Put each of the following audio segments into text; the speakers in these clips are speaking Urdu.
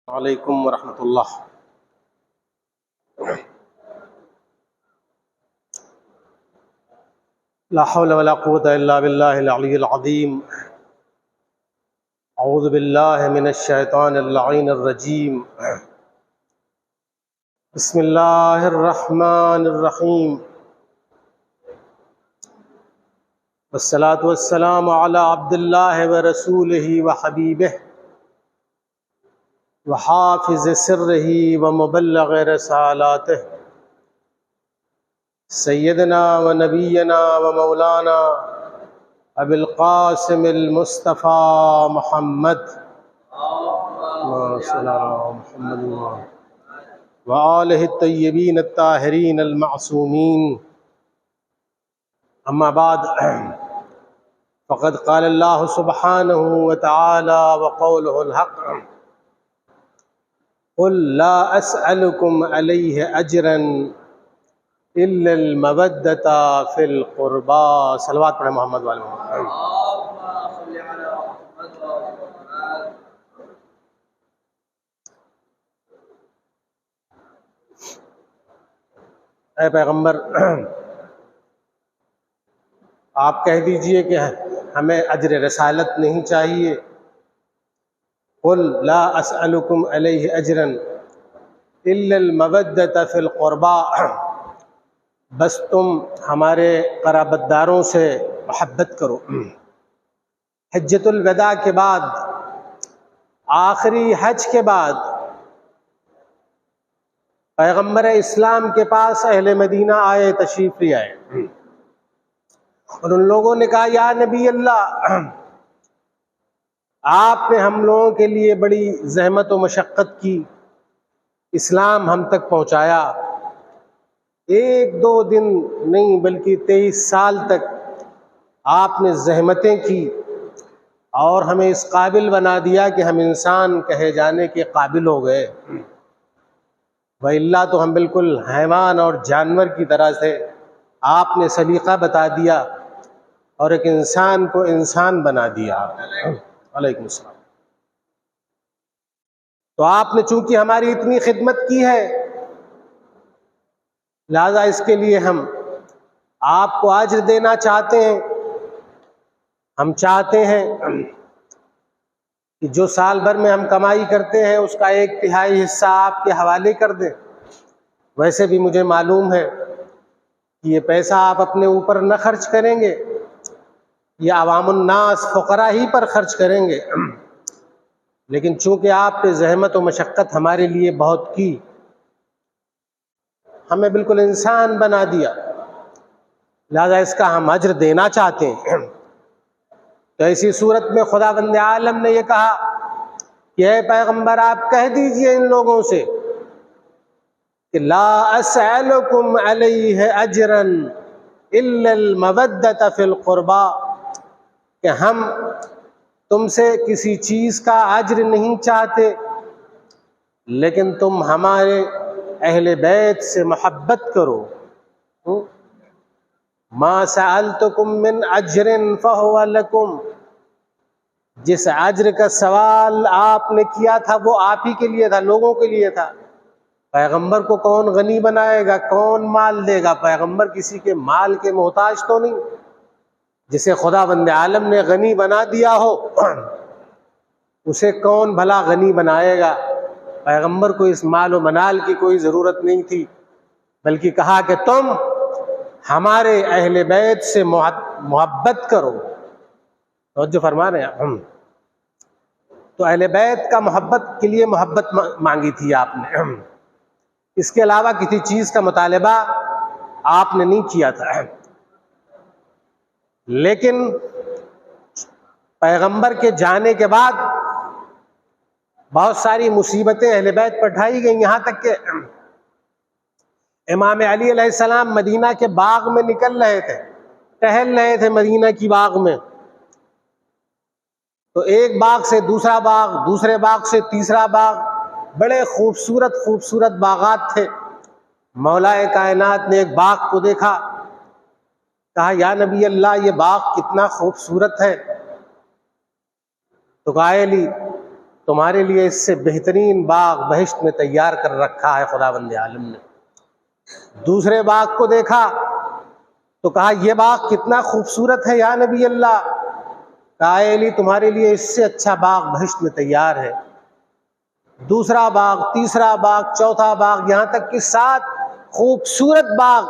علیکم ورحمۃ اللہ۔ لا حول ولا قوة الا باللہ العلی العظیم۔ اعوذ باللہ من الشیطان اللعین الرجیم۔ بسم اللہ الرحمن الرحیم۔ والصلاة والسلام علی عبد اللہ ورسولہ وحبیبہ وحافظ سرہ ومبلغ رسالاتہ سیدنا و نبینا و مولانا ابی القاسم المصطفیٰ محمد محمد وآلہ الطیبین الطاہرین المعصومین۔ اما بعد فقد قال اللہ سبحانہ وتعالی وقولہ الحق قل لا اسألکم علیہ اجرا الا المودۃ فی القربى۔ صلوات پڑھیں محمد والے محمد۔ اے پیغمبر، آپ کہہ دیجئے کہ ہمیں اجر رسالت نہیں چاہیے۔ قل لا اسألکم علیہ اجرا الا المودۃ فی القربى، بس تم ہمارے قرابت داروں سے محبت کرو۔ حجۃ الوداع کے بعد، آخری حج کے بعد، پیغمبر اسلام کے پاس اہل مدینہ آئے، تشریف لے آئے، اور ان لوگوں نے کہا یا نبی اللہ، آپ نے ہم لوگوں کے لیے بڑی زحمت و مشقت کی، اسلام ہم تک پہنچایا، ایک دو دن نہیں بلکہ 23 سال تک آپ نے زحمتیں کی اور ہمیں اس قابل بنا دیا کہ ہم انسان کہے جانے کے قابل ہو گئے، وَإِلَّا تو ہم بالکل حیوان اور جانور کی طرح سے آپ نے سلیقہ بتا دیا اور ایک انسان کو انسان بنا دیا۔ علیکم السلام۔ تو آپ نے چونکہ ہماری اتنی خدمت کی ہے، لہذا اس کے لیے ہم آپ کو اجر دینا چاہتے ہیں۔ ہم چاہتے ہیں کہ جو سال بھر میں ہم کمائی کرتے ہیں اس کا 1/3 حصہ آپ کے حوالے کر دیں۔ ویسے بھی مجھے معلوم ہے کہ یہ پیسہ آپ اپنے اوپر نہ خرچ کریں گے، یہ عوام الناس فقراء ہی پر خرچ کریں گے، لیکن چونکہ آپ نے زحمت و مشقت ہمارے لیے بہت کی، ہمیں بالکل انسان بنا دیا، لہذا اس کا ہم اجر دینا چاہتے ہیں۔ تو ایسی صورت میں خداوند عالم نے یہ کہا کہ اے پیغمبر، آپ کہہ دیجئے ان لوگوں سے کہ لا اسألکم علیہ اجرا الا المودۃ فی القربى، کہ ہم تم سے کسی چیز کا اجر نہیں چاہتے، لیکن تم ہمارے اہل بیت سے محبت کرو۔ ما سألتکم من اجر فہو لکم، جس اجر کا سوال آپ نے کیا تھا وہ آپ ہی کے لیے تھا، لوگوں کے لیے تھا۔ پیغمبر کو کون غنی بنائے گا، کون مال دے گا؟ پیغمبر کسی کے مال کے محتاج تو نہیں۔ جسے خداوند عالم نے غنی بنا دیا ہو اسے کون بھلا غنی بنائے گا؟ پیغمبر کو اس مال و منال کی کوئی ضرورت نہیں تھی، بلکہ کہا کہ تم ہمارے اہل بیت سے محبت کرو۔ توجہ فرما رہے ہیں؟ تو اہل بیت کا محبت کے لیے محبت مانگی تھی آپ نے، اس کے علاوہ کسی چیز کا مطالبہ آپ نے نہیں کیا تھا۔ لیکن پیغمبر کے جانے کے بعد بہت ساری مصیبتیں اہل بیت پر ڈھائی گئیں، یہاں تک کہ امام علی علیہ السلام مدینہ کے باغ میں نکل رہے تھے، ٹہل رہے تھے مدینہ کی باغ میں، تو ایک باغ سے دوسرا باغ، دوسرے باغ سے تیسرا باغ، بڑے خوبصورت خوبصورت باغات تھے۔ مولا کائنات نے ایک باغ کو دیکھا، کہا یا نبی اللہ، یہ باغ کتنا خوبصورت ہے۔ تو کہا علی تمہارے لیے اس سے بہترین باغ بہشت میں تیار کر رکھا ہے خداوند عالم نے۔ دوسرے باغ کو دیکھا تو کہا یہ باغ کتنا خوبصورت ہے یا نبی اللہ۔ کہا اے علی تمہارے لیے اس سے اچھا باغ بہشت میں تیار ہے۔ دوسرا باغ، تیسرا باغ، چوتھا باغ، یہاں تک کہ 7 خوبصورت باغ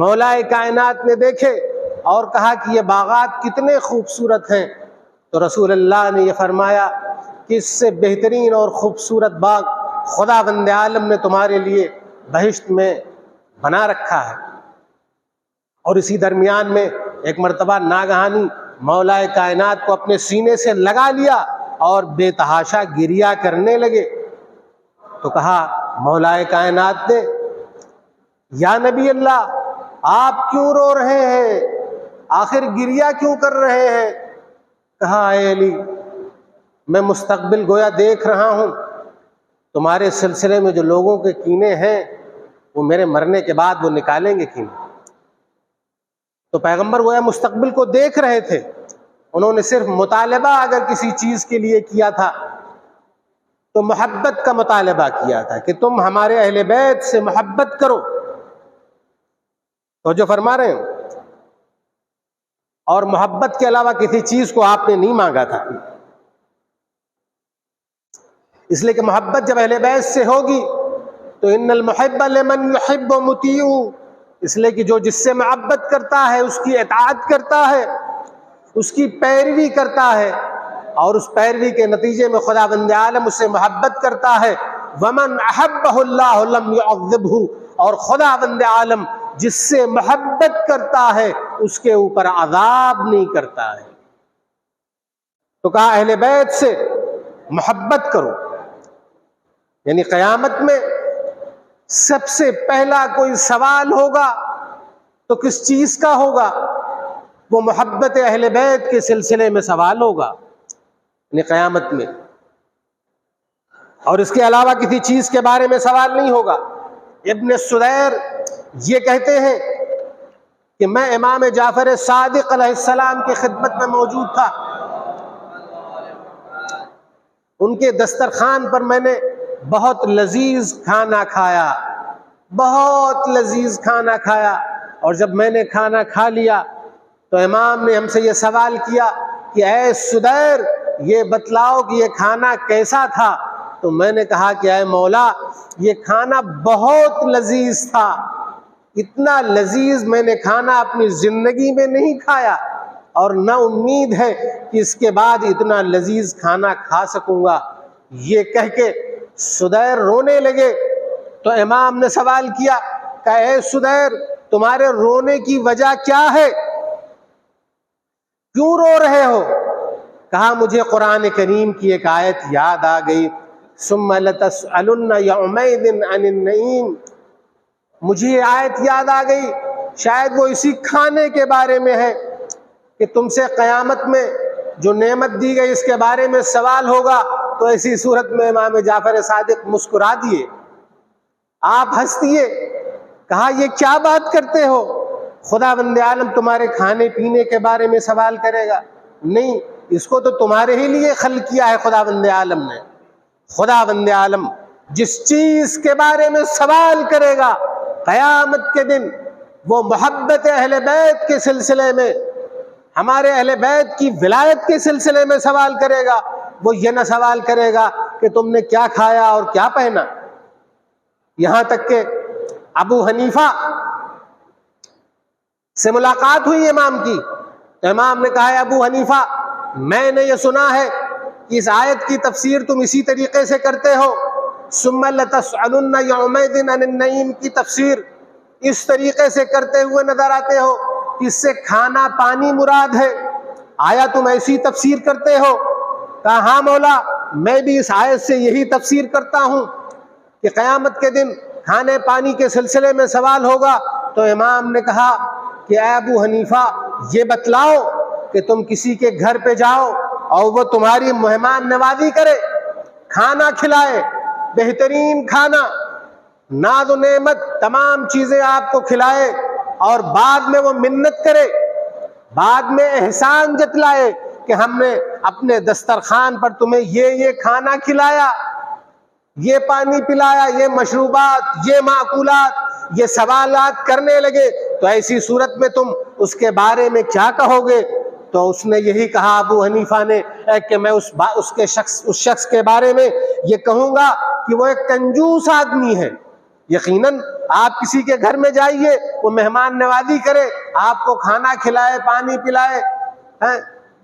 مولا کائنات نے دیکھے اور کہا کہ یہ باغات کتنے خوبصورت ہیں۔ تو رسول اللہ نے یہ فرمایا کہ اس سے بہترین اور خوبصورت باغ خداوند عالم نے تمہارے لیے بہشت میں بنا رکھا ہے۔ اور اسی درمیان میں ایک مرتبہ ناگہانی مولا کائنات کو اپنے سینے سے لگا لیا اور بے تحاشا گریہ کرنے لگے۔ تو کہا مولا کائنات نے یا نبی اللہ آپ کیوں رو رہے ہیں، آخر گریہ کیوں کر رہے ہیں؟ کہا اے علی میں مستقبل گویا دیکھ رہا ہوں، تمہارے سلسلے میں جو لوگوں کے کینے ہیں وہ میرے مرنے کے بعد وہ نکالیں گے کینے۔ تو پیغمبر گویا مستقبل کو دیکھ رہے تھے۔ انہوں نے صرف مطالبہ اگر کسی چیز کے لیے کیا تھا تو محبت کا مطالبہ کیا تھا کہ تم ہمارے اہل بیت سے محبت کرو، تو جو فرما رہے ہیں، اور محبت کے علاوہ کسی چیز کو آپ نے نہیں مانگا تھا، اس لیے کہ محبت جب اہل بیت سے ہوگی تو ان المحب لمن یحب مطیع، اس لیے کہ جو جس سے محبت کرتا ہے اس کی اطاعت کرتا ہے، اس کی پیروی کرتا ہے، اور اس پیروی کے نتیجے میں خداوند عالم اس سے محبت کرتا ہے۔ ومن احبہ اللہ لم یعذبہ، اور خداوند عالم جس سے محبت کرتا ہے اس کے اوپر عذاب نہیں کرتا ہے۔ تو کہا اہل بیت سے محبت کرو، یعنی قیامت میں سب سے پہلا کوئی سوال ہوگا تو کس چیز کا ہوگا؟ وہ محبت اہل بیت کے سلسلے میں سوال ہوگا، یعنی قیامت میں، اور اس کے علاوہ کسی چیز کے بارے میں سوال نہیں ہوگا۔ ابن سدیر یہ کہتے ہیں کہ میں امام جعفر صادق علیہ السلام کی خدمت میں موجود تھا، ان کے دسترخوان پر میں نے بہت لذیذ کھانا کھایا، بہت لذیذ کھانا کھایا، اور جب میں نے کھانا کھا لیا تو امام نے ہم سے یہ سوال کیا کہ اے سدیر یہ بتلاؤ کہ یہ کھانا کیسا تھا؟ تو میں نے کہا کہ اے مولا یہ کھانا بہت لذیذ تھا، اتنا لذیذ میں نے کھانا اپنی زندگی میں نہیں کھایا، اور نہ امید ہے کہ اس کے بعد اتنا لذیذ کھانا کھا سکوں گا۔ یہ کہہ کے سدیر رونے لگے۔ تو امام نے سوال کیا کہ اے سدیر تمہارے رونے کی وجہ کیا ہے، کیوں رو رہے ہو؟ کہا مجھے قرآن کریم کی ایک آیت یاد آ گئی، ثم لتسألن یومئذ عن النعیم، مجھے یہ آیت یاد آ گئی، شاید وہ اسی کھانے کے بارے میں ہے کہ تم سے قیامت میں جو نعمت دی گئی اس کے بارے میں سوال ہوگا۔ تو ایسی صورت میں امام جعفر صادق مسکرا دیے، آپ ہنس دیے، کہا یہ کیا بات کرتے ہو، خداوند عالم تمہارے کھانے پینے کے بارے میں سوال کرے گا؟ نہیں، اس کو تو تمہارے ہی لیے خلق کیا ہے خداوند عالم نے۔ خداوند عالم جس چیز کے بارے میں سوال کرے گا قیامت کے دن وہ محبت اہل بیت کے سلسلے میں، ہمارے اہل بیت کی ولایت کے سلسلے میں سوال کرے گا۔ وہ یہ نہ سوال کرے گا کہ تم نے کیا کھایا اور کیا پہنا۔ یہاں تک کہ ابو حنیفہ سے ملاقات ہوئی امام کی، تو امام نے کہا ابو حنیفہ میں نے یہ سنا ہے کہ اس آیت کی تفسیر تم اسی طریقے سے کرتے ہو، ثم لتسألن یومئذ عن النعیم کی تفسیر اس طریقے سے کرتے ہوئے نظر آتے ہو کہ اس سے کھانا پانی مراد ہے، آیا تم ایسی تفسیر کرتے ہو؟ کہا ہاں مولا میں بھی اس آیت سے یہی تفسیر کرتا ہوں کہ قیامت کے دن کھانے پانی کے سلسلے میں سوال ہوگا۔ تو امام نے کہا کہ اے ابو حنیفہ یہ بتلاؤ کہ تم کسی کے گھر پہ جاؤ اور وہ تمہاری مہمان نوازی کرے، کھانا کھلائے، بہترین کھانا، ناز و نعمت تمام چیزیں آپ کو کھلائے، اور بعد میں وہ منت کرے، بعد میں احسان جتلائے کہ ہم نے اپنے دسترخوان پر تمہیں یہ کھانا کھلایا، یہ پانی پلایا، یہ مشروبات، یہ معقولات، یہ سوالات کرنے لگے، تو ایسی صورت میں تم اس کے بارے میں کیا کہو گے؟ تو اس نے یہی کہا ابو حنیفہ نے کہ میں اس شخص کے بارے میں یہ کہوں گا کہ وہ ایک کنجوس آدمی ہے۔ یقیناً آپ کسی کے گھر میں جائیے، وہ مہمان نوازی کرے، آپ کو کھانا کھلائے، پانی پلائے،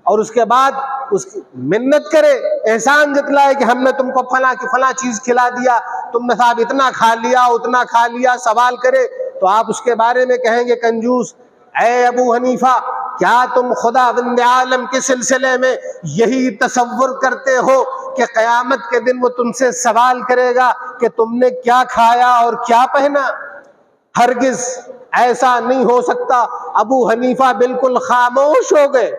اور اس کے بعد اس کی منت کرے، احسان جتلائے کہ ہم نے تم کو فلاں چیز کھلا دیا، تم نے صاحب اتنا کھا لیا، اتنا کھا لیا، سوال کرے، تو آپ اس کے بارے میں کہیں گے کنجوس۔ اے ابو حنیفہ، کیا تم خداوند عالم کے سلسلے میں یہی تصور کرتے ہو کہ قیامت کے دن وہ تم سے سوال کرے گا کہ تم نے کیا کھایا اور کیا پہنا؟ ہرگز ایسا نہیں ہو سکتا۔ ابو حنیفہ بالکل خاموش ہو گئے،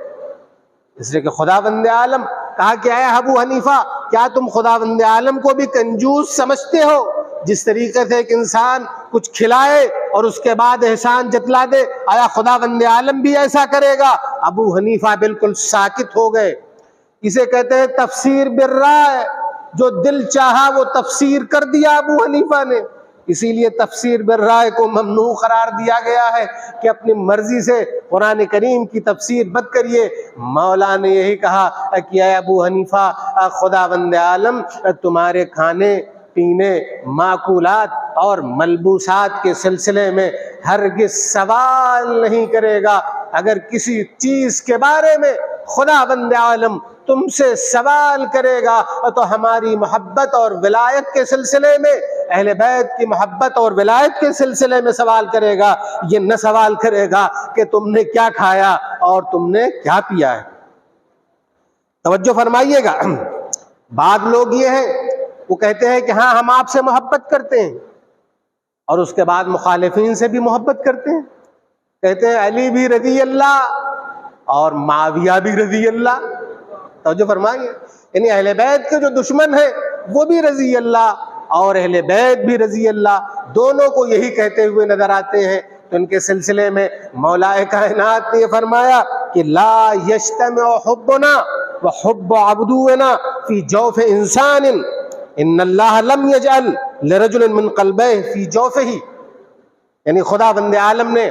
اس لیے کہ خداوند عالم کہا کہ اے ابو حنیفہ، کیا تم خداوند عالم کو بھی کنجوس سمجھتے ہو؟ جس طریقے سے ایک انسان کچھ کھلائے اور اس کے بعد احسان جتلا دے، آیا خداوند عالم بھی ایسا کرے گا؟ ابو حنیفہ بالکل ساکت ہو گئے۔ اسے کہتے ہیں تفسیر بالرائے، جو دل چاہا وہ تفسیر کر دیا ابو حنیفہ نے۔ اسی لیے تفسیر بالرائے کو ممنوع قرار دیا گیا ہے کہ اپنی مرضی سے قرآن کریم کی تفسیر مت کریے۔ مولا نے یہی کہا کہ اے ابو حنیفہ، خداوند عالم تمہارے کھانے پینے، معقولات اور ملبوسات کے سلسلے میں ہرگز سوال نہیں کرے گا۔ اگر کسی چیز کے بارے میں خداوند عالم تم سے سوال کرے گا تو ہماری محبت اور ولایت کے سلسلے میں، اہل بیت کی محبت اور ولایت کے سلسلے میں سوال کرے گا، یہ نہ سوال کرے گا کہ تم نے کیا کھایا اور تم نے کیا پیا ہے۔ توجہ فرمائیے گا، بعض لوگ یہ ہیں وہ کہتے ہیں کہ ہاں ہم آپ سے محبت کرتے ہیں، اور اس کے بعد مخالفین سے بھی محبت کرتے ہیں، کہتے ہیں علی بھی رضی اللہ اور معاویہ بھی رضی اللہ۔ توجہ فرمائیے، یعنی اہل بیت کے جو دشمن ہیں وہ بھی رضی اللہ اور اہل بیت بھی رضی اللہ، دونوں کو یہی کہتے ہوئے نظر آتے ہیں۔ تو ان کے سلسلے میں مولا کائنات نے یہ فرمایا کہ لا یجتمع حبنا وحب عدونا فی جوف انسان ان اللہ لم یجعل لرجل من قلبین فی جوفہ، یعنی خداوند عالم نے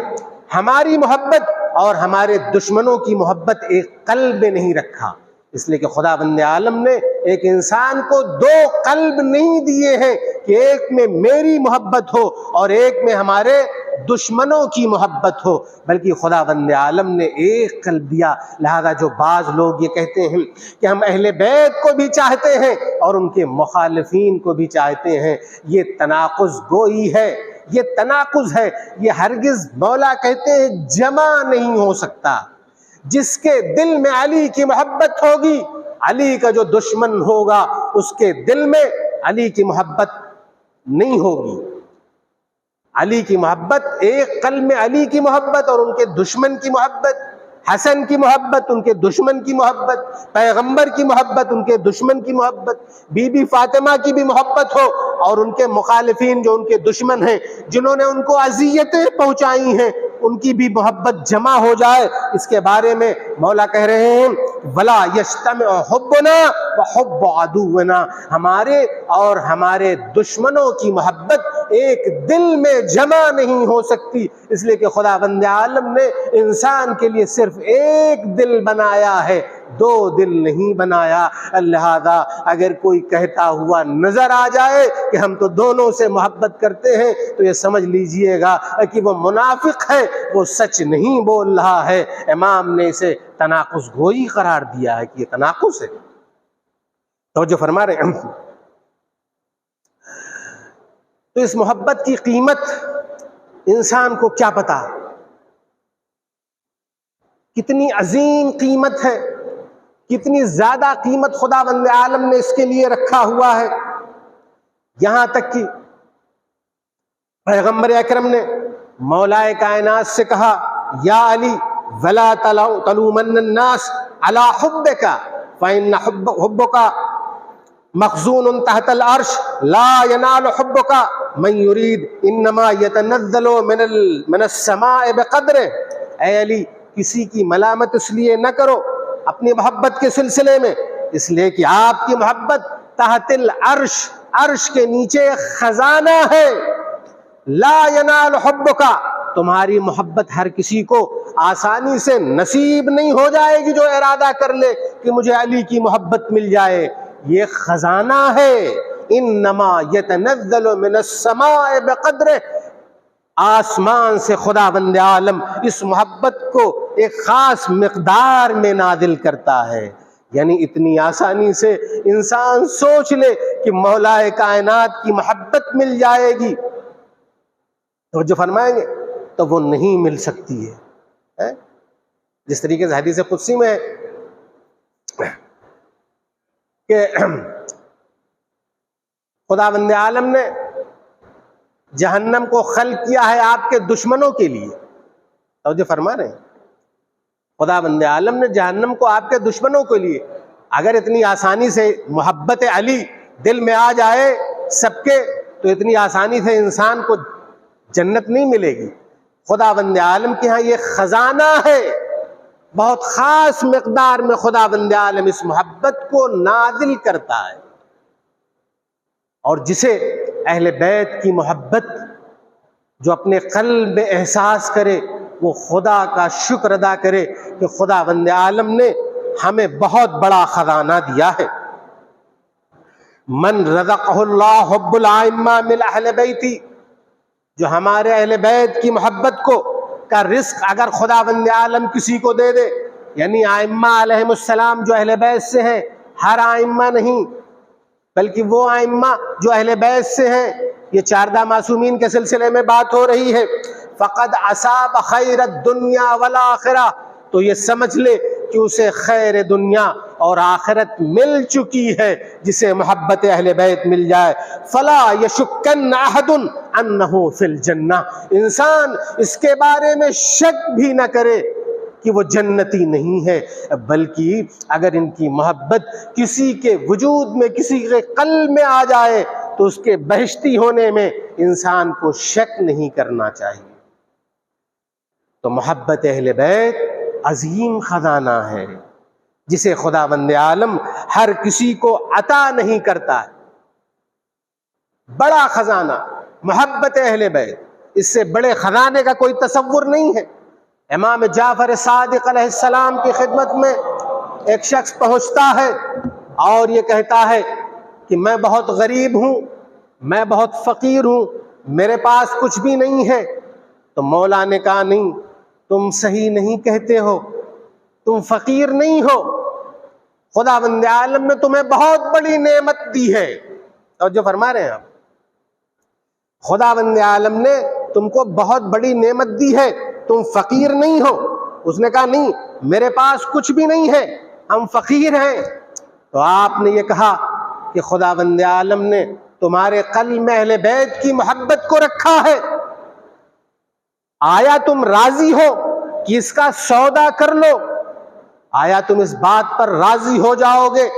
ہماری محبت اور ہمارے دشمنوں کی محبت ایک قلب میں نہیں رکھا، اس لیے کہ خداوند عالم نے ایک انسان کو دو قلب نہیں دیے ہیں کہ ایک میں میری محبت ہو اور ایک میں ہمارے دشمنوں کی محبت ہو، بلکہ خداوند عالم نے ایک قلب دیا۔ لہذا جو بعض لوگ یہ کہتے ہیں کہ ہم اہل بیت کو بھی چاہتے ہیں اور ان کے مخالفین کو بھی چاہتے ہیں، یہ تناقض گوئی ہے، یہ تناقض ہے، یہ ہرگز مولا کہتے ہیں جمع نہیں ہو سکتا۔ جس کے دل میں علی کی محبت ہوگی، علی کا جو دشمن ہوگا اس کے دل میں علی کی محبت نہیں ہوگی۔ علی کی محبت، ایک قلب میں علی کی محبت اور ان کے دشمن کی محبت، حسن کی محبت ان کے دشمن کی محبت، پیغمبر کی محبت ان کے دشمن کی محبت، بی بی فاطمہ کی بھی محبت ہو اور ان کے مخالفین جو ان کے دشمن ہیں، جنہوں نے ان کو اذیتیں پہنچائی ہیں، ان کی بھی محبت جمع ہو جائے۔ اس کے بارے میں مولا کہہ رہے ہیں وَلَا يَجْتَمِعُ حُبُّنَا وَحُبُّ عَدُوِّنَا، ہمارے اور ہمارے دشمنوں کی محبت ایک دل میں جمع نہیں ہو سکتی، اس لیے کہ خداوند عالم نے انسان کے لیے صرف ایک دل بنایا ہے، دو دل نہیں بنایا۔ لہذا اگر کوئی کہتا ہوا نظر آ جائے کہ ہم تو دونوں سے محبت کرتے ہیں تو یہ سمجھ لیجئے گا کہ وہ منافق ہے، وہ سچ نہیں بول رہا ہے۔ امام نے اسے تناقض گوئی قرار دیا ہے کہ یہ تناقض ہے۔ توجہ فرما رہے ہیں۔ تو اس محبت کی قیمت انسان کو کیا پتا، کتنی عظیم قیمت ہے، کتنی زیادہ قیمت خداوند عالم نے اس کے لیے رکھا ہوا ہے۔ یہاں تک کہ پیغمبر اکرم نے مولا کائنات سے کہا یا علی ولا تلومن الناس علی حبک فإن حبک مخزون تحت العرش لا ينال حبک من يريد انما يتنزل من السماء بقدرہ۔ اے علی، کسی کی ملامت اس لیے نہ کرو اپنی محبت کے سلسلے میں، اس لیے کہ آپ کی محبت تحت العرش، عرش کے نیچے ایک خزانہ ہے۔ لا ینال حبک، تمہاری محبت ہر کسی کو آسانی سے نصیب نہیں ہو جائے گی جو ارادہ کر لے کہ مجھے علی کی محبت مل جائے، یہ خزانہ ہے۔ انما یتنزل من السماء بقدرہ، آسمان سے خداوند عالم اس محبت کو ایک خاص مقدار میں نازل کرتا ہے۔ یعنی اتنی آسانی سے انسان سوچ لے کہ مولا کائنات کی محبت مل جائے گی تو جو فرمائیں گے تو وہ نہیں مل سکتی ہے۔ جس طریقے سے حدیث قدسی میں ہے کہ خداوند عالم نے جہنم کو خلق کیا ہے آپ کے دشمنوں کے لیے، توجہ فرما رہے ہیں، خداوند عالم نے جہنم کو آپ کے دشمنوں کے لیے۔ اگر اتنی آسانی سے محبت علی دل میں آ جائے سب کے تو اتنی آسانی سے انسان کو جنت نہیں ملے گی۔ خداوند عالم کے ہاں یہ خزانہ ہے، بہت خاص مقدار میں خداوند عالم اس محبت کو نازل کرتا ہے، اور جسے اہل بیت کی محبت جو اپنے قلب میں احساس کرے وہ خدا کا شکر ادا کرے کہ خداوند عالم نے ہمیں بہت بڑا خزانہ دیا ہے۔ من رزقہ اللہ حب الائمہ من اہل بیتی، جو ہمارے اہل بیت کی محبت کو کا رزق اگر خداوند عالم کسی کو دے دے، یعنی ائمہ علیہم السلام جو اہل بیت سے ہیں، ہر ائمہ نہیں بلکہ وہ ائمہ جو اہل بیت سے ہیں، یہ 14 معصومین کے سلسلے میں بات ہو رہی ہے، فقد اصاب خیر الدنیا والآخرہ، تو یہ سمجھ لے کہ اسے خیر دنیا اور آخرت مل چکی ہے جسے محبت اہل بیت مل جائے۔ فلا یشکن احد انہ فی الجنہ، انسان اس کے بارے میں شک بھی نہ کرے کہ وہ جنتی نہیں ہے، بلکہ اگر ان کی محبت کسی کے وجود میں، کسی کے قلب میں آ جائے تو اس کے بہشتی ہونے میں انسان کو شک نہیں کرنا چاہیے۔ تو محبت اہل بیت عظیم خزانہ ہے جسے خداوند عالم ہر کسی کو عطا نہیں کرتا ہے۔ بڑا خزانہ محبت اہل بیت، اس سے بڑے خزانے کا کوئی تصور نہیں ہے۔ امام جعفر صادق علیہ السلام کی خدمت میں ایک شخص پہنچتا ہے اور یہ کہتا ہے کہ میں بہت غریب ہوں، میں بہت فقیر ہوں، میرے پاس کچھ بھی نہیں ہے۔ تو مولا نے کہا نہیں، تم صحیح نہیں کہتے ہو، تم فقیر نہیں ہو، خداوند عالم نے تمہیں بہت بڑی نعمت دی ہے۔ توجہ فرما رہے ہیں آپ، خداوند عالم نے تم کو بہت بڑی نعمت دی ہے، تم فقیر نہیں ہو۔ اس نے کہا نہیں، میرے پاس کچھ بھی نہیں ہے، ہم فقیر ہیں۔ تو آپ نے یہ کہا کہ خداوند عالم نے تمہارے قلب میں اہل بیت کی محبت کو رکھا ہے، آیا تم راضی ہو کہ اس کا سودا کر لو؟ آیا تم اس بات پر راضی ہو جاؤ گے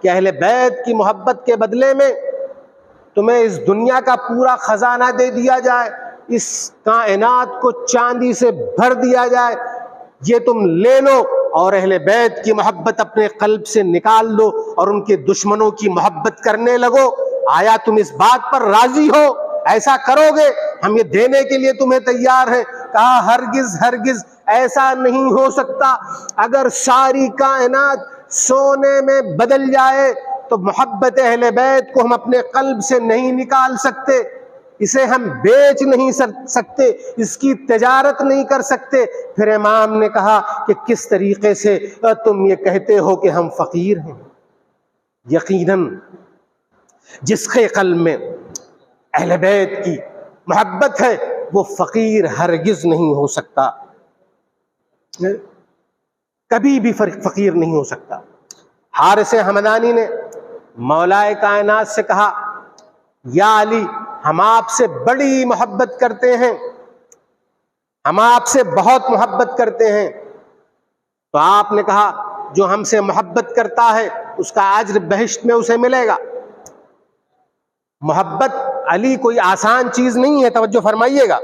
کہ اہل بیت کی محبت کے بدلے میں تمہیں اس دنیا کا پورا خزانہ دے دیا جائے، اس کائنات کو چاندی سے بھر دیا جائے، یہ تم لے لو اور اہل بیت کی محبت اپنے قلب سے نکال لو اور ان کے دشمنوں کی محبت کرنے لگو؟ آیا تم اس بات پر راضی ہو؟ ایسا کرو گے؟ ہم یہ دینے کے لیے تمہیں تیار ہیں۔ کہا ہرگز ہرگز ایسا نہیں ہو سکتا، اگر ساری کائنات سونے میں بدل جائے تو محبت اہل بیت کو ہم اپنے قلب سے نہیں نکال سکتے، اسے ہم بیچ نہیں سکتے، اس کی تجارت نہیں کر سکتے۔ پھر امام نے کہا کہ کس طریقے سے تم یہ کہتے ہو کہ ہم فقیر ہیں؟ یقیناً جس کے قلب میں اہل بیت کی محبت ہے وہ فقیر ہرگز نہیں ہو سکتا، کبھی بھی فقیر نہیں ہو سکتا۔ حارث ہمدانی نے مولائے کائنات سے کہا یا علی، ہم آپ سے بڑی محبت کرتے ہیں، ہم آپ سے بہت محبت کرتے ہیں۔ تو آپ نے کہا جو ہم سے محبت کرتا ہے اس کا اجر بہشت میں اسے ملے گا۔ محبت علی کوئی آسان چیز نہیں ہے، توجہ فرمائیے گا۔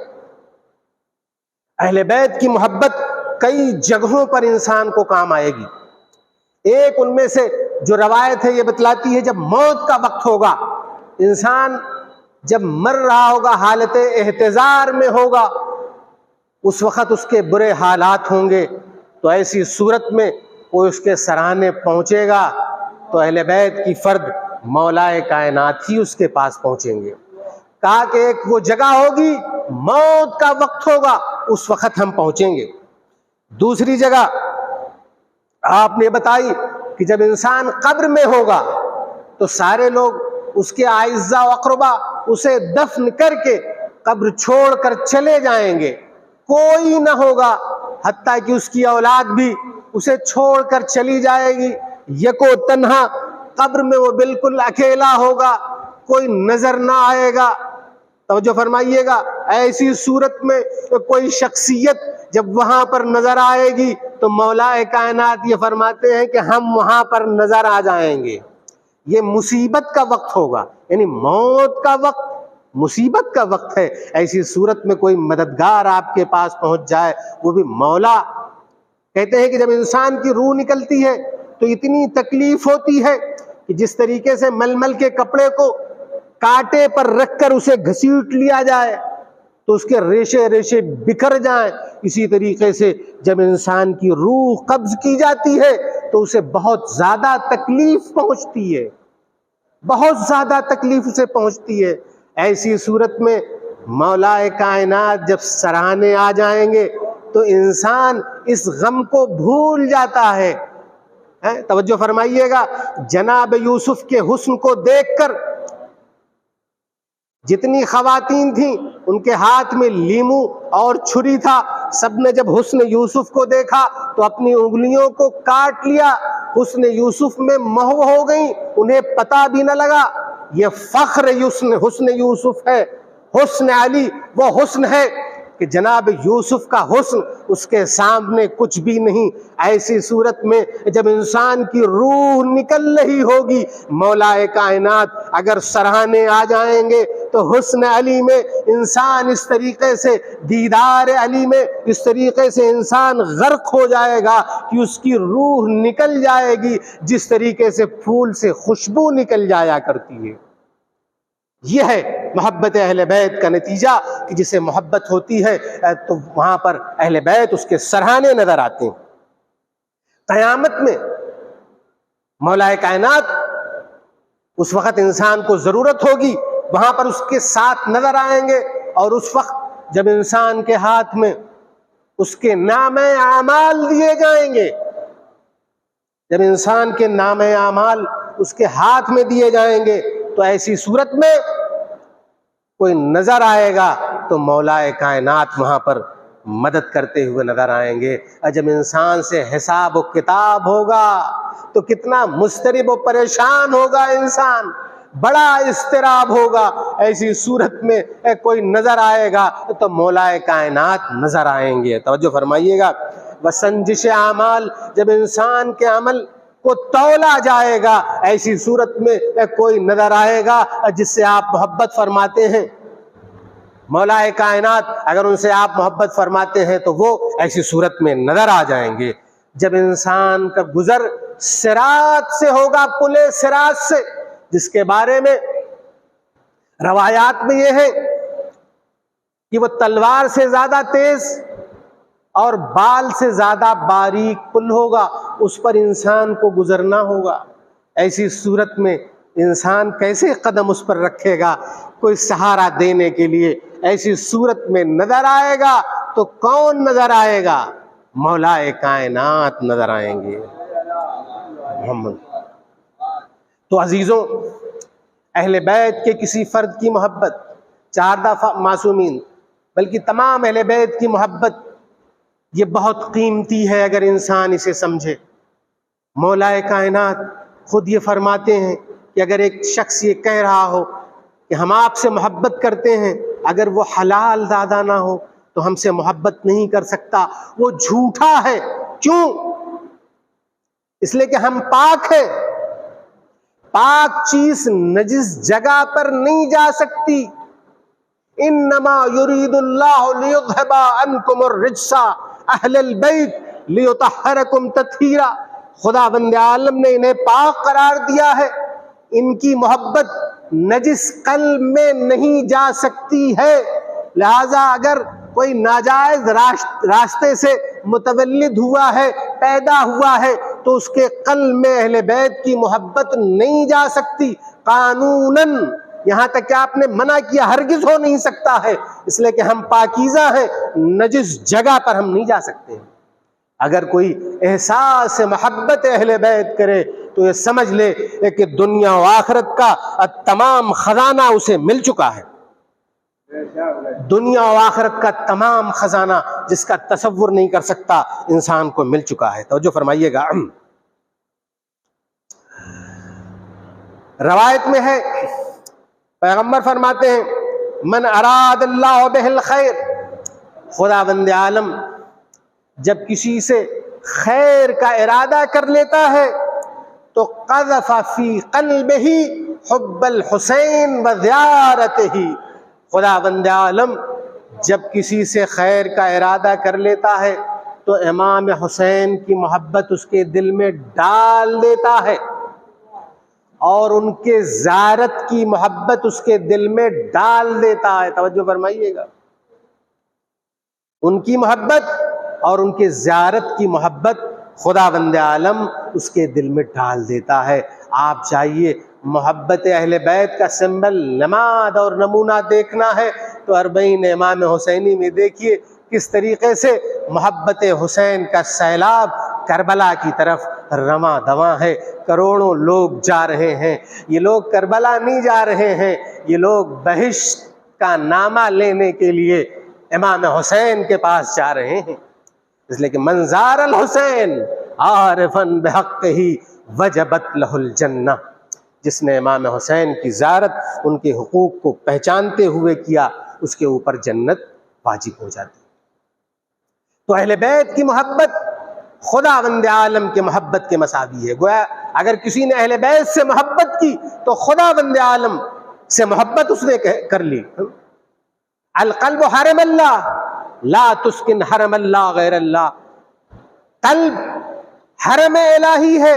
اہل بیت کی محبت کئی جگہوں پر انسان کو کام آئے گی۔ ایک ان میں سے جو روایت ہے یہ بتلاتی ہے جب موت کا وقت ہوگا، انسان جب مر رہا ہوگا حالت احتضار میں ہوگا، اس وقت اس کے برے حالات ہوں گے، تو ایسی صورت میں کوئی اس کے سراہنے پہنچے گا تو اہل بیت کی فرد مولائے کائنات ہی اس کے پاس پہنچیں گے۔ کہا کہ ایک وہ جگہ ہوگی، موت کا وقت ہوگا، اس وقت ہم پہنچیں گے۔ دوسری جگہ آپ نے بتائی کہ جب انسان قبر میں ہوگا تو سارے لوگ اس کے اعزاء و اقربا اسے دفن کر کے قبر چھوڑ کر چلے جائیں گے، کوئی نہ ہوگا، حتیٰ کہ اس کی اولاد بھی اسے چھوڑ کر چلی جائے گی، یکو تنہا قبر میں وہ بالکل اکیلا ہوگا، کوئی نظر نہ آئے گا۔ توجہ فرمائیے گا، ایسی صورت میں کوئی شخصیت جب وہاں پر نظر آئے گی تو مولا کائنات یہ فرماتے ہیں کہ ہم وہاں پر نظر آ جائیں گے۔ یہ مصیبت کا وقت ہوگا، یعنی موت کا وقت، مصیبت کا وقت ہے۔ ایسی صورت میں کوئی مددگار آپ کے پاس پہنچ جائے، وہ بھی مولا۔ کہتے ہیں کہ جب انسان کی روح نکلتی ہے تو اتنی تکلیف ہوتی ہے کہ جس طریقے سے ململ کے کپڑے کو کانٹے پر رکھ کر اسے گھسیٹ لیا جائے تو اس کے ریشے ریشے بکھر جائیں، اسی طریقے سے جب انسان کی روح قبض کی جاتی ہے تو اسے بہت زیادہ تکلیف پہنچتی ہے، بہت زیادہ تکلیف اسے پہنچتی ہے۔ ایسی صورت میں مولا کائنات جب سراہنے آ جائیں گے تو انسان اس غم کو بھول جاتا ہے۔ توجہ فرمائیے گا، جناب یوسف کے حسن کو دیکھ کر جتنی خواتین تھیں ان کے ہاتھ میں لیمو اور چھری تھا، سب نے جب حسن یوسف کو دیکھا تو اپنی انگلیوں کو کاٹ لیا، حسن یوسف میں محو ہو گئیں، انہیں پتہ بھی نہ لگا۔ یہ فخر حسن یوسف ہے، حسن علی وہ حسن ہے کہ جناب یوسف کا حسن اس کے سامنے کچھ بھی نہیں۔ ایسی صورت میں جب انسان کی روح نکل رہی ہوگی، مولا کائنات اگر سراہنے آ جائیں گے تو حسن علی میں انسان اس طریقے سے، دیدار علی میں اس طریقے سے انسان غرق ہو جائے گا کہ اس کی روح نکل جائے گی جس طریقے سے پھول سے خوشبو نکل جایا کرتی ہے۔ یہ ہے محبت اہل بیت کا نتیجہ کہ جسے محبت ہوتی ہے تو وہاں پر اہل بیت اس کے سراہنے نظر آتے ہیں۔ قیامت میں مولا کائنات اس وقت انسان کو ضرورت ہوگی، وہاں پر اس کے ساتھ نظر آئیں گے، اور اس وقت جب انسان کے ہاتھ میں اس کے نامہ اعمال دیے جائیں گے، جب انسان کے نامہ اعمال اس کے ہاتھ میں دیے جائیں گے تو ایسی صورت میں کوئی نظر آئے گا تو مولا کائنات وہاں پر مدد کرتے ہوئے نظر آئیں گے۔ اور جب انسان سے حساب و کتاب ہوگا تو کتنا مضطرب و پریشان ہوگا انسان، بڑا اضطراب ہوگا۔ ایسی صورت میں کوئی نظر آئے گا تو مولا کائنات نظر آئیں گے۔ توجہ فرمائیے گا، وسنجش اعمال، جب انسان کے عمل کو تولا جائے گا، ایسی صورت میں کوئی نظر آئے گا جس سے آپ محبت فرماتے ہیں، مولا کائنات اگر ان سے آپ محبت فرماتے ہیں تو وہ ایسی صورت میں نظر آ جائیں گے۔ جب انسان کا گزر صراط سے ہوگا، پلے صراط سے، جس کے بارے میں روایات میں یہ ہے کہ وہ تلوار سے زیادہ تیز اور بال سے زیادہ باریک پل ہوگا، اس پر انسان کو گزرنا ہوگا۔ ایسی صورت میں انسان کیسے قدم اس پر رکھے گا کوئی سہارا دینے کے لیے؟ ایسی صورت میں نظر آئے گا تو کون نظر آئے گا؟ مولا کائنات نظر آئیں گے، محمد۔ تو عزیزوں، اہل بیت کے کسی فرد کی محبت، 4 دفعہ معصومین بلکہ تمام اہل بیت کی محبت، یہ بہت قیمتی ہے اگر انسان اسے سمجھے۔ مولا کائنات خود یہ فرماتے ہیں کہ اگر ایک شخص یہ کہہ رہا ہو کہ ہم آپ سے محبت کرتے ہیں، اگر وہ حلال زادہ نہ ہو تو ہم سے محبت نہیں کر سکتا، وہ جھوٹا ہے۔ کیوں؟ اس لیے کہ ہم پاک ہیں، پاک چیز نجس جگہ پر نہیں جا سکتی۔ انما یرید اللہ لیذھب عنکم الرجس اہل البیت لیطہرکم تطہیرا۔ خداوند عالم نے انہیں پاک قرار دیا ہے، ان کی محبت نجس قلب میں نہیں جا سکتی ہے، لہذا اگر کوئی ناجائز راستے سے متولد ہوا ہے، پیدا ہوا ہے، تو اس کے قلب میں اہل بیت کی محبت نہیں جا سکتی قانوناً، یہاں تک کہ آپ نے منع کیا ہرگز ہو نہیں سکتا ہے، اس لیے کہ ہم پاکیزہ ہیں، نجس جگہ پر ہم نہیں جا سکتے۔ اگر کوئی احساس محبت اہل بیت کرے تو یہ سمجھ لے کہ دنیا و آخرت کا تمام خزانہ اسے مل چکا ہے، دنیا و آخرت کا تمام خزانہ جس کا تصور نہیں کر سکتا انسان کو مل چکا ہے۔ توجہ فرمائیے گا، روایت میں ہے پیغمبر فرماتے ہیں من اراد اللہ بہ الخیر، خداوند عالم جب کسی سے خیر کا ارادہ کر لیتا ہے تو قذف فی قلبہ حب الحسین و زیارتہ، خداوند عالم جب کسی سے خیر کا ارادہ کر لیتا ہے تو امام حسین کی محبت اس کے دل میں ڈال دیتا ہے، اور ان کے زیارت کی محبت اس کے دل میں ڈال دیتا ہے۔ توجہ فرمائیے گا، ان کی محبت اور ان کے زیارت کی محبت خداوند عالم اس کے دل میں ڈال دیتا ہے۔ آپ چاہیے محبت اہل بیت کا سمبل، نماد اور نمونہ دیکھنا ہے تو اربعین امام حسینی میں دیکھیے کس طریقے سے محبت حسین کا سیلاب کربلا کی طرف رواں دواں ہے، کروڑوں لوگ جا رہے ہیں۔ یہ لوگ کربلا نہیں جا رہے ہیں، یہ لوگ بہشت کا نامہ لینے کے لیے امام حسین کے پاس جا رہے ہیں، اس لیے کہ من زار الحسین عارفا بحقہ وجبت لہ الجنہ، جس نے امام حسین کی زیارت ان کے حقوق کو پہچانتے ہوئے کیا اس کے اوپر جنت واجب ہو جاتی۔ تو اہل بیت کی محبت خداوند عالم کے محبت کے مساوی ہے۔ گویا اگر کسی نے اہل بیت سے محبت کی تو خداوند عالم سے محبت اس نے کر لی۔ القلب حرم اللہ لا تسکن حرم اللہ غیر اللہ، قلب حرم الہی ہے،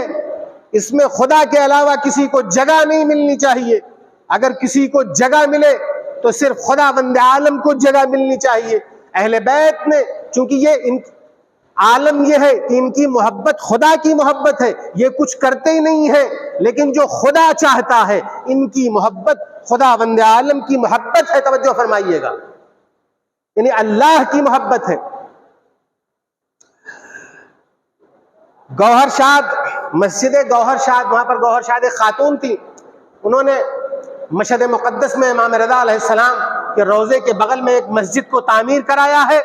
اس میں خدا کے علاوہ کسی کو جگہ نہیں ملنی چاہیے۔ اگر کسی کو جگہ ملے تو صرف خداوند عالم کو جگہ ملنی چاہیے۔ اہل بیت نے چونکہ یہ عالم یہ ہے کہ ان کی محبت خدا کی محبت ہے، یہ کچھ کرتے ہی نہیں ہیں، لیکن جو خدا چاہتا ہے ان کی محبت خداوند عالم کی محبت ہے۔ توجہ فرمائیے گا، یعنی اللہ کی محبت ہے۔ گوہر شاد، مسجد گوہر شاد، وہاں پر گوہر شاد ایک خاتون تھی، انہوں نے مشہد مقدس میں امام رضا علیہ السلام کے روضے کے بغل میں ایک مسجد کو تعمیر کرایا ہے۔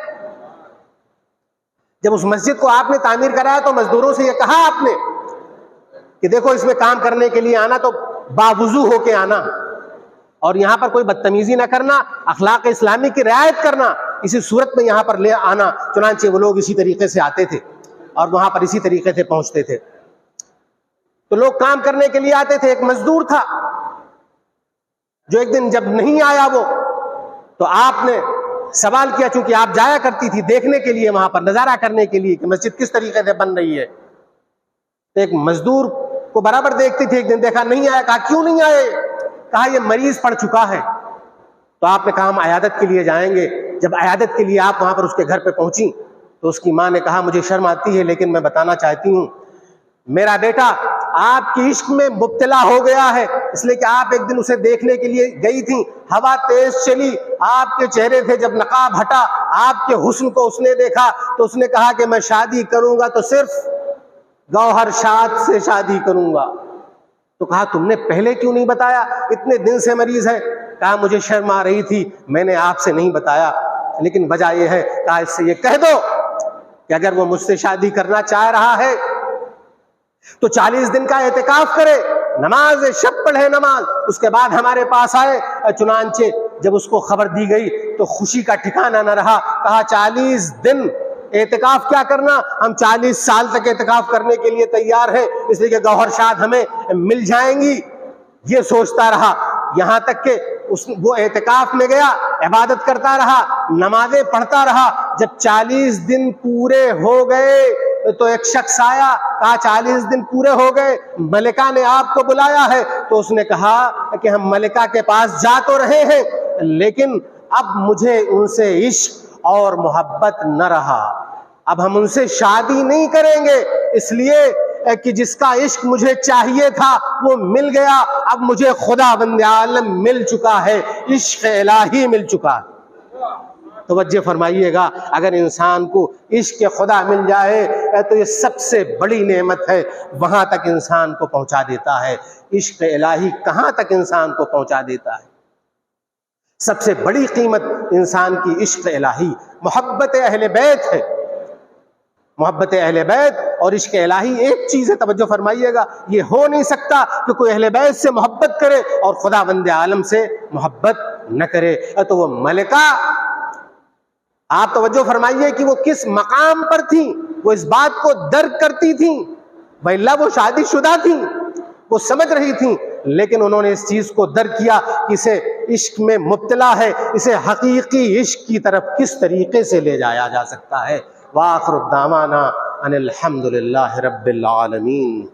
جب اس مسجد کو آپ نے تعمیر کرایا تو مزدوروں سے یہ کہا آپ نے کہ دیکھو اس میں کام کرنے کے لیے آنا تو باوضو ہو کے آنا، اور یہاں پر کوئی بدتمیزی نہ کرنا، اخلاق اسلامی کی رعایت کرنا، اسی صورت میں یہاں پر لے آنا۔ چنانچہ وہ لوگ اسی طریقے سے آتے تھے اور وہاں پر اسی طریقے سے پہنچتے تھے۔ تو لوگ کام کرنے کے لیے آتے تھے۔ ایک مزدور تھا جو ایک دن جب نہیں آیا وہ، تو آپ نے سوال کیا، چونکہ آپ جایا کرتی تھی دیکھنے کے لیے، وہاں پر نظارہ کرنے کے لیے کہ مسجد کس طریقے سے بن رہی ہے۔ تو ایک مزدور کو برابر دیکھتی تھی، ایک دن دیکھا نہیں آیا، کہا کیوں نہیں آئے؟ کہا یہ مریض پڑ چکا ہے۔ تو آپ نے کہا ہم عیادت کے لیے جائیں گے۔ جب عیادت کے لیے آپ وہاں پر اس کے گھر پہ پہنچی تو اس کی ماں نے کہا مجھے شرم آتی ہے لیکن میں بتانا چاہتی ہوں، میرا بیٹا آپ کی عشق میں مبتلا ہو گیا ہے، اس لیے کہ آپ ایک دن اسے دیکھنے کے لیے گئی تھی، ہوا تیز چلی، آپ کے چہرے سے جب نقاب ہٹا، آپ کے حسن کو اس نے دیکھا تو اس نے کہا کہ میں شادی کروں گا تو صرف گوہر شاد سے شادی کروں گا۔ تو کہا تم نے پہلے کیوں نہیں بتایا، اتنے دن سے مریض ہے؟ کہا مجھے شرم آ رہی تھی، میں نے آپ سے نہیں بتایا، لیکن وجہ یہ ہے، کہا اس سے یہ کہہ دو کہ اگر وہ مجھ سے شادی کرنا چاہ رہا ہے تو 40 دن کا اعتکاف کرے، نماز شب پڑھے نماز، اس کے بعد ہمارے پاس آئے۔ چنانچہ جب اس کو خبر دی گئی تو خوشی کا ٹھکانہ نہ رہا، کہا 40 دن اعتکاف کیا کرنا، ہم 40 سال تک اعتکاف کرنے کے لیے تیار ہیں، اس لیے کہ گوہر شاد ہمیں مل جائیں گی۔ یہ سوچتا رہا یہاں تک کہ وہ اعتکاف میں گیا، عبادت کرتا رہا، نمازیں پڑھتا رہا۔ جب 40 دن پورے ہو گئے تو ایک شخص آیا، کہا 40 دن پورے ہو گئے، ملکہ نے آپ کو بلایا ہے۔ تو اس نے کہا کہ ہم ملکہ کے پاس جا تو رہے ہیں، لیکن اب مجھے ان سے عشق اور محبت نہ رہا، اب ہم ان سے شادی نہیں کریں گے، اس لیے کہ جس کا عشق مجھے چاہیے تھا وہ مل گیا، اب مجھے خدا بند عالم مل چکا ہے، عشق الہی مل چکا ہے۔ توجہ فرمائیے گا، اگر انسان کو عشق خدا مل جائے تو یہ سب سے بڑی نعمت ہے، وہاں تک انسان کو پہنچا دیتا ہے۔ عشق الہی کہاں تک انسان کو پہنچا دیتا ہے؟ سب سے بڑی قیمت انسان کی عشق الہی، محبت اہل بیت ہے۔ محبت اہل بیت اور عشق الہی ایک چیز ہے، توجہ فرمائیے گا، یہ ہو نہیں سکتا کہ کوئی اہل بیت سے محبت کرے اور خدا بند عالم سے محبت نہ کرے۔ تو وہ ملکہ، آپ توجہ فرمائیے کہ وہ کس مقام پر تھیں، وہ اس بات کو درک کرتی تھیں، وَإِلَّا وہ شادی شدہ تھیں، وہ سمجھ رہی تھیں، لیکن انہوں نے اس چیز کو درک کیا کہ اسے عشق میں مبتلا ہے، اسے حقیقی عشق کی طرف کس طریقے سے لے جایا جا سکتا ہے۔ وآخر الدعوانا ان الحمد للہ رب العالمین۔